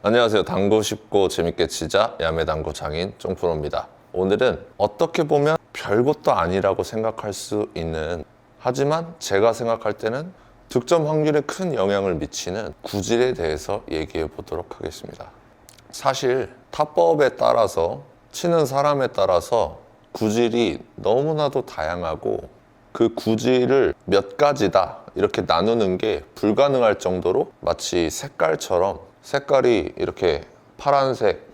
안녕하세요. 당구 쉽고 재밌게 치자 야매당구 장인 쫑프로입니다. 오늘은 어떻게 보면 별것도 아니라고 생각할 수 있는, 하지만 제가 생각할 때는 득점 확률에 큰 영향을 미치는 구질에 대해서 얘기해 보도록 하겠습니다. 사실 타법에 따라서, 치는 사람에 따라서 구질이 너무나도 다양하고 그 구질을 몇 가지다 이렇게 나누는 게 불가능할 정도로, 마치 색깔처럼 색깔이 이렇게 파란색,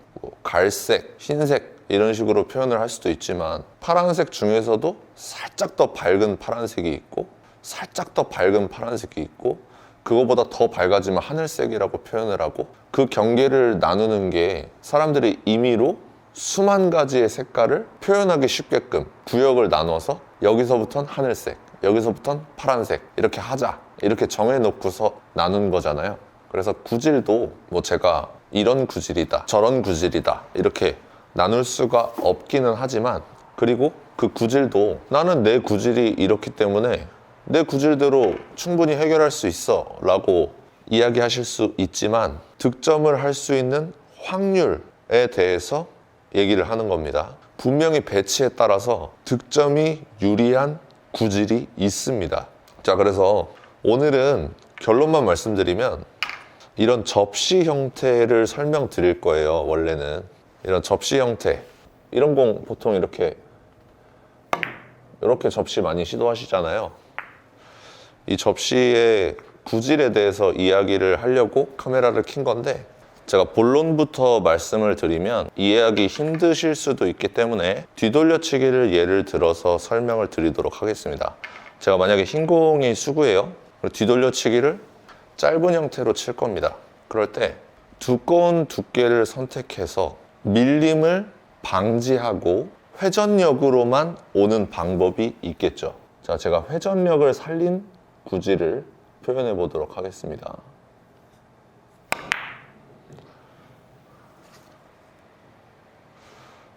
갈색, 흰색 이런 식으로 표현을 할 수도 있지만, 파란색 중에서도 살짝 더 밝은 파란색이 있고 살짝 더 밝은 파란색이 있고 그거보다 더 밝아지면 하늘색이라고 표현을 하고, 그 경계를 나누는 게 사람들이 임의로 수만 가지의 색깔을 표현하기 쉽게끔 구역을 나눠서 여기서부터는 하늘색, 여기서부터는 파란색 이렇게 하자, 이렇게 정해놓고서 나눈 거잖아요. 그래서 구질도 제가 이런 구질이다, 저런 구질이다 이렇게 나눌 수가 없기는 하지만, 그리고 그 구질도 나는 내 구질이 이렇기 때문에 내 구질대로 충분히 해결할 수 있어 라고 이야기하실 수 있지만, 득점을 할 수 있는 확률에 대해서 얘기를 하는 겁니다. 분명히 배치에 따라서 득점이 유리한 구질이 있습니다. 자, 그래서 오늘은 결론만 말씀드리면 이런 접시 형태를 설명드릴 거예요. 원래는 이런 접시 형태, 이런 공 보통 이렇게 접시 많이 시도하시잖아요. 이 접시의 구질에 대해서 이야기를 하려고 카메라를 킨 건데, 제가 본론부터 말씀을 드리면 이해하기 힘드실 수도 있기 때문에 뒤돌려치기를 예를 들어서 설명을 드리도록 하겠습니다. 제가 만약에 흰 공이 수구예요. 뒤돌려치기를 짧은 형태로 칠 겁니다. 그럴 때 두꺼운 두께를 선택해서 밀림을 방지하고 회전력으로만 오는 방법이 있겠죠. 자, 제가 회전력을 살린 구질을 표현해 보도록 하겠습니다.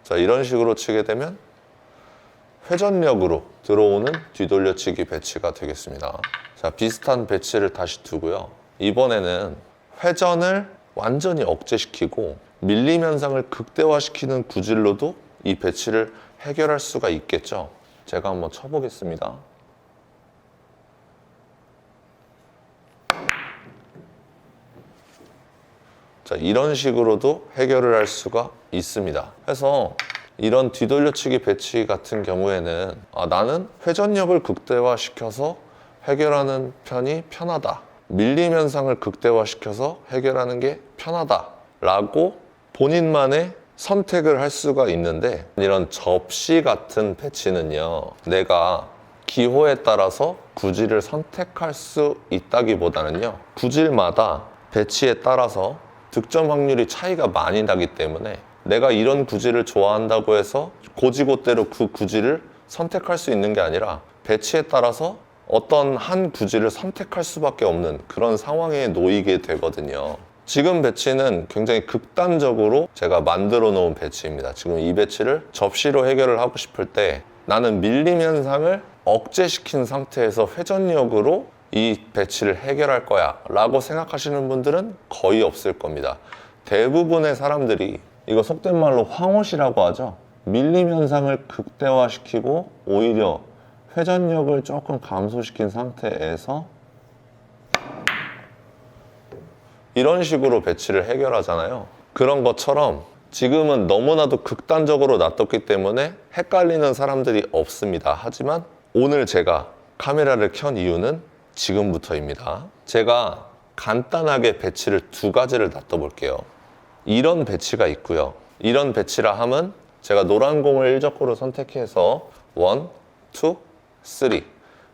자, 이런 식으로 치게 되면 회전력으로 들어오는 뒤돌려치기 배치가 되겠습니다. 자, 비슷한 배치를 다시 두고요. 이번에는 회전을 완전히 억제시키고 밀림 현상을 극대화시키는 구질로도 이 배치를 해결할 수가 있겠죠. 제가 한번 쳐보겠습니다. 자, 이런 식으로도 해결을 할 수가 있습니다. 그래서 이런 뒤돌려치기 배치 같은 경우에는 나는 회전력을 극대화시켜서 해결하는 편이 편하다, 밀림 현상을 극대화시켜서 해결하는 게 편하다 라고 본인만의 선택을 할 수가 있는데, 이런 접시 같은 배치는요, 내가 기호에 따라서 구질을 선택할 수 있다기보다는요, 구질마다 배치에 따라서 득점 확률이 차이가 많이 나기 때문에 내가 이런 구질을 좋아한다고 해서 고지고대로 그 구질을 선택할 수 있는 게 아니라 배치에 따라서 어떤 한 구질을 선택할 수밖에 없는 그런 상황에 놓이게 되거든요. 지금 배치는 굉장히 극단적으로 제가 만들어 놓은 배치입니다. 지금 이 배치를 접시로 해결을 하고 싶을 때 나는 밀림 현상을 억제시킨 상태에서 회전력으로 이 배치를 해결할 거야 라고 생각하시는 분들은 거의 없을 겁니다. 대부분의 사람들이 이거 속된 말로 황홀이라고 하죠. 밀림 현상을 극대화시키고 오히려 회전력을 조금 감소시킨 상태에서 이런 식으로 배치를 해결하잖아요. 그런 것처럼 지금은 너무나도 극단적으로 놔뒀기 때문에 헷갈리는 사람들이 없습니다. 하지만 오늘 제가 카메라를 켠 이유는 지금부터입니다. 제가 간단하게 배치를 두 가지를 놔둬볼게요. 이런 배치가 있고요. 이런 배치라 함은 제가 노란 공을 일적구로 선택해서 1, 2, 3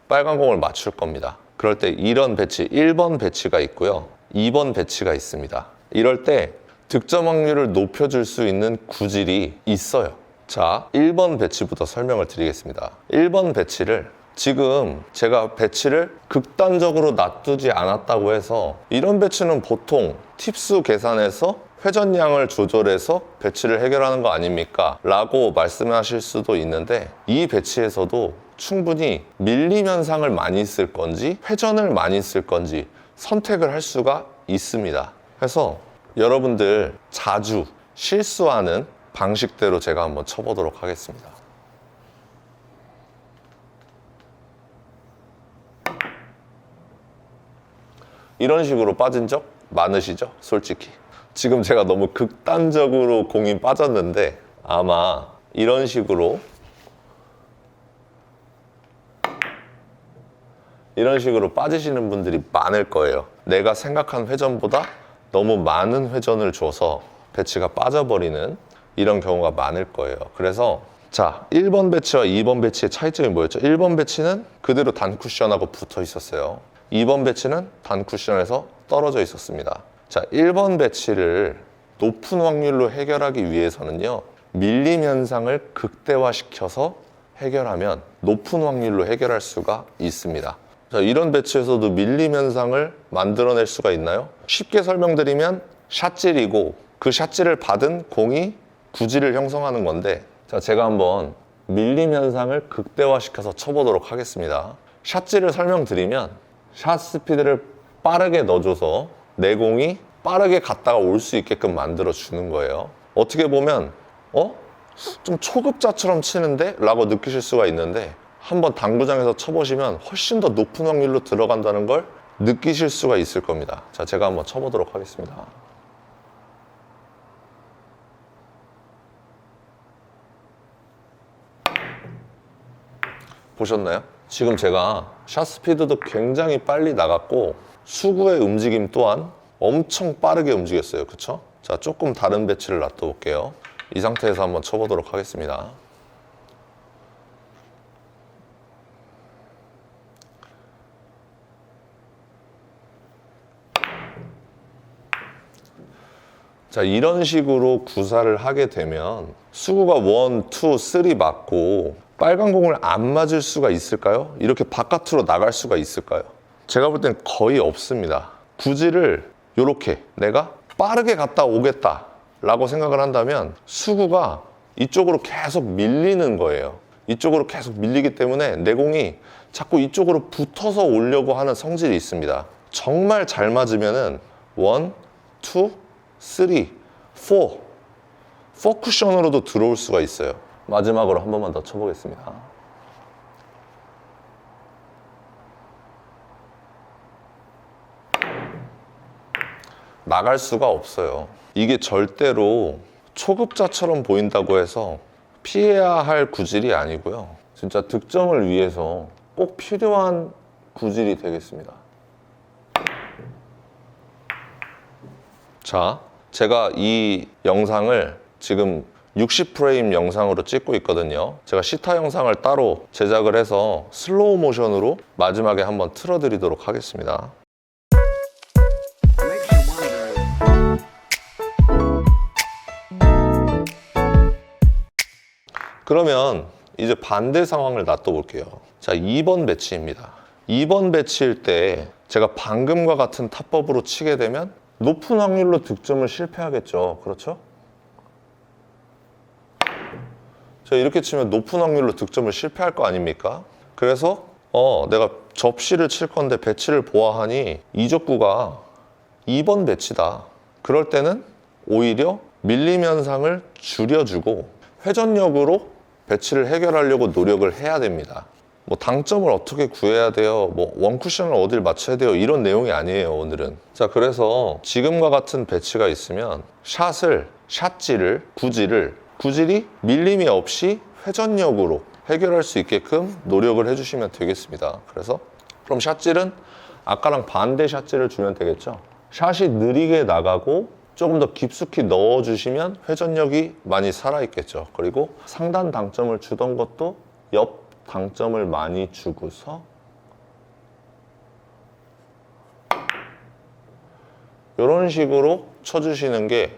빨간 공을 맞출 겁니다. 그럴 때 이런 배치, 1번 배치가 있고요. 2번 배치가 있습니다. 이럴 때 득점 확률을 높여줄 수 있는 구질이 있어요. 자, 1번 배치부터 설명을 드리겠습니다. 1번 배치를 지금 제가 배치를 극단적으로 놔두지 않았다고 해서 이런 배치는 보통 팁수 계산해서 회전량을 조절해서 배치를 해결하는 거 아닙니까? 라고 말씀하실 수도 있는데, 이 배치에서도 충분히 밀림 현상을 많이 쓸 건지 회전을 많이 쓸 건지 선택을 할 수가 있습니다. 그래서 여러분들 자주 실수하는 방식대로 제가 한번 쳐보도록 하겠습니다. 이런 식으로 빠진 적 많으시죠? 솔직히. 지금 제가 너무 극단적으로 공이 빠졌는데 아마 이런 식으로 빠지시는 분들이 많을 거예요. 내가 생각한 회전보다 너무 많은 회전을 줘서 배치가 빠져버리는 이런 경우가 많을 거예요. 그래서 자, 1번 배치와 2번 배치의 차이점이 뭐였죠? 1번 배치는 그대로 단 쿠션하고 붙어 있었어요. 2번 배치는 단 쿠션에서 떨어져 있었습니다. 자, 1번 배치를 높은 확률로 해결하기 위해서는요, 밀림 현상을 극대화시켜서 해결하면 높은 확률로 해결할 수가 있습니다. 자, 이런 배치에서도 밀림 현상을 만들어낼 수가 있나요? 쉽게 설명드리면 샷질이고 그 샷질을 받은 공이 구질을 형성하는 건데, 자, 제가 한번 밀림 현상을 극대화시켜서 쳐보도록 하겠습니다. 샷질을 설명드리면 샷 스피드를 빠르게 넣어줘서 내 공이 빠르게 갔다가 올 수 있게끔 만들어 주는 거예요. 어떻게 보면 좀 초급자처럼 치는데? 라고 느끼실 수가 있는데, 한번 당구장에서 쳐보시면 훨씬 더 높은 확률로 들어간다는 걸 느끼실 수가 있을 겁니다. 자, 제가 한번 쳐보도록 하겠습니다. 보셨나요? 지금 제가 샷 스피드도 굉장히 빨리 나갔고 수구의 움직임 또한 엄청 빠르게 움직였어요. 그쵸? 자, 조금 다른 배치를 놔둬볼게요. 이 상태에서 한번 쳐보도록 하겠습니다. 자, 이런 식으로 구사를 하게 되면 수구가 1, 2, 3 맞고 빨간 공을 안 맞을 수가 있을까요? 이렇게 바깥으로 나갈 수가 있을까요? 제가 볼 땐 거의 없습니다. 구질을 이렇게 내가 빠르게 갔다 오겠다 라고 생각을 한다면 수구가 이쪽으로 계속 밀리는 거예요. 이쪽으로 계속 밀리기 때문에 내 공이 자꾸 이쪽으로 붙어서 오려고 하는 성질이 있습니다. 정말 잘 맞으면은 1, 2, 3, 4 쿠션으로도 들어올 수가 있어요. 마지막으로 한 번만 더 쳐보겠습니다. 나갈 수가 없어요. 이게 절대로 초급자처럼 보인다고 해서 피해야 할 구질이 아니고요. 진짜 득점을 위해서 꼭 필요한 구질이 되겠습니다. 자, 제가 이 영상을 지금 60프레임 영상으로 찍고 있거든요. 제가 시타 영상을 따로 제작을 해서 슬로우 모션으로 마지막에 한번 틀어드리도록 하겠습니다. 그러면 이제 반대 상황을 놔둬볼게요. 자, 2번 배치입니다. 2번 배치일 때 제가 방금과 같은 타법으로 치게 되면 높은 확률로 득점을 실패하겠죠. 그렇죠? 자, 이렇게 치면 높은 확률로 득점을 실패할 거 아닙니까? 그래서 내가 접시를 칠 건데 배치를 보아하니 이적구가 2번 배치다. 그럴 때는 오히려 밀림 현상을 줄여주고 회전력으로 배치를 해결하려고 노력을 해야 됩니다. 뭐 당점을 어떻게 구해야 돼요? 뭐 원쿠션을 어딜 맞춰야 돼요? 이런 내용이 아니에요, 오늘은. 자, 그래서 지금과 같은 배치가 있으면 샷질을, 구질이 밀림이 없이 회전력으로 해결할 수 있게끔 노력을 해주시면 되겠습니다. 그래서 그럼 샷질은 아까랑 반대 샷질을 주면 되겠죠. 샷이 느리게 나가고 조금 더 깊숙이 넣어주시면 회전력이 많이 살아있겠죠. 그리고 상단 당점을 주던 것도 옆 당점을 많이 주고서 이런 식으로 쳐주시는 게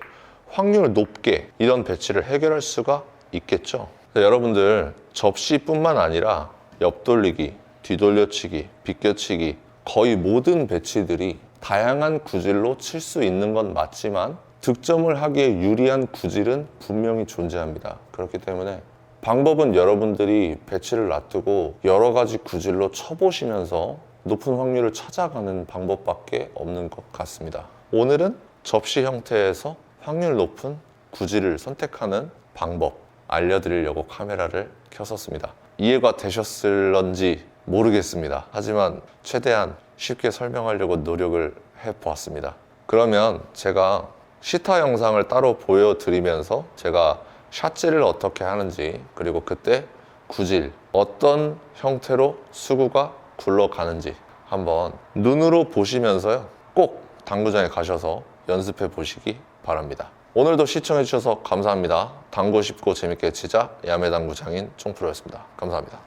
확률 높게 이런 배치를 해결할 수가 있겠죠. 여러분들 접시뿐만 아니라 옆돌리기, 뒤돌려치기, 비껴치기 거의 모든 배치들이 다양한 구질로 칠 수 있는 건 맞지만 득점을 하기에 유리한 구질은 분명히 존재합니다. 그렇기 때문에 방법은 여러분들이 배치를 놔두고 여러 가지 구질로 쳐보시면서 높은 확률을 찾아가는 방법밖에 없는 것 같습니다. 오늘은 접시 형태에서 확률 높은 구질을 선택하는 방법 알려드리려고 카메라를 켰었습니다. 이해가 되셨을런지 모르겠습니다. 하지만 최대한 쉽게 설명하려고 노력을 해보았습니다. 그러면 제가 시타 영상을 따로 보여드리면서 제가 샷질을 어떻게 하는지, 그리고 그때 구질 어떤 형태로 수구가 굴러가는지 한번 눈으로 보시면서요, 꼭 당구장에 가셔서 연습해 보시기 바랍니다. 오늘도 시청해 주셔서 감사합니다. 당구 쉽고 재밌게 치자 야매당구 장인 총프로였습니다. 감사합니다.